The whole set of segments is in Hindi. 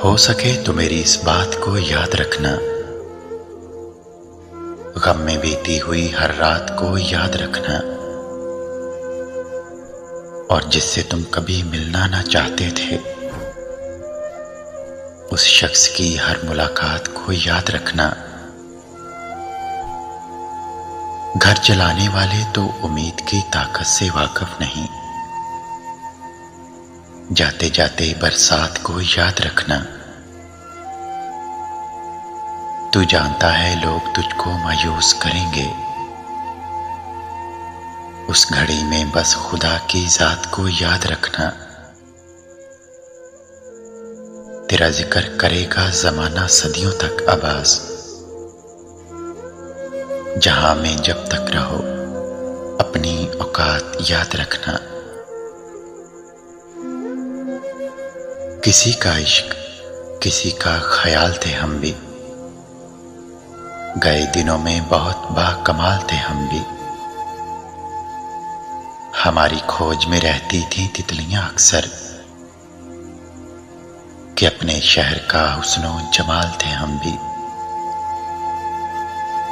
हो सके तो मेरी इस बात को याद रखना, गम में बीती हुई हर रात को याद रखना, और जिससे तुम कभी मिलना ना चाहते थे उस शख्स की हर मुलाकात को याद रखना। घर जलाने वाले तो उम्मीद की ताकत से वाकिफ नहीं, जाते जाते बरसात को याद रखना। तू जानता है लोग तुझको मायूस करेंगे, उस घड़ी में बस खुदा की जात को याद रखना। तेरा जिक्र करेगा जमाना सदियों तक आवाज, जहां में जब तक रहो अपनी औकात याद रखना। किसी का इश्क किसी का ख्याल थे हम भी, गए दिनों में बहुत बाकमाल थे हम भी। हमारी खोज में रहती थी तितलियां अक्सर, कि अपने शहर का हुस्नो जमाल थे हम भी।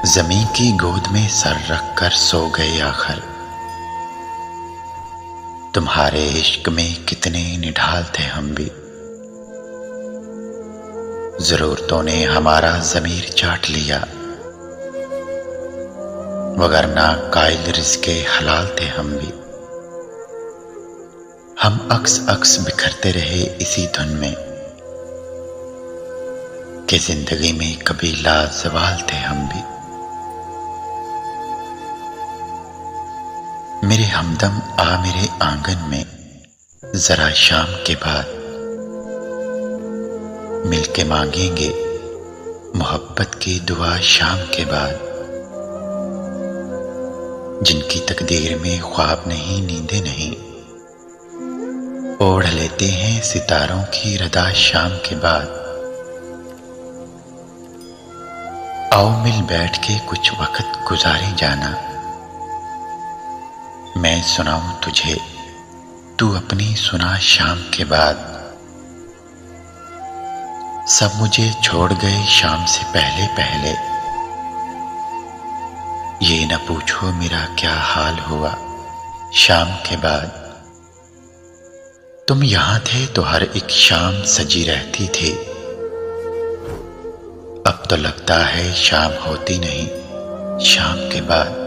जमीन की गोद में सर रख कर सो गए आखिर, तुम्हारे इश्क में कितने निढाल थे हम भी। जरूरतों ने हमारा ज़मीर चाट लिया, वगरना कायल रिज़्क़े हलाल थे हम भी। हम अक्स अक्स बिखरते रहे इसी धुन में, कि जिंदगी में कभी लाजवाल थे हम भी। मेरे हमदम आ मेरे आंगन में जरा शाम के बाद, मिलके मांगेंगे मोहब्बत की दुआ शाम के बाद। जिनकी तकदीर में ख्वाब नहीं नींदें नहीं, ओढ़ लेते हैं सितारों की रदा शाम के बाद। आओ मिल बैठ के कुछ वक्त गुजारे जाना, मैं सुनाऊं तुझे तू अपनी सुना शाम के बाद। सब मुझे छोड़ गए शाम से पहले पहले, ये न पूछो मेरा क्या हाल हुआ शाम के बाद। तुम यहां थे तो हर एक शाम सजी रहती थी, अब तो लगता है शाम होती नहीं शाम के बाद।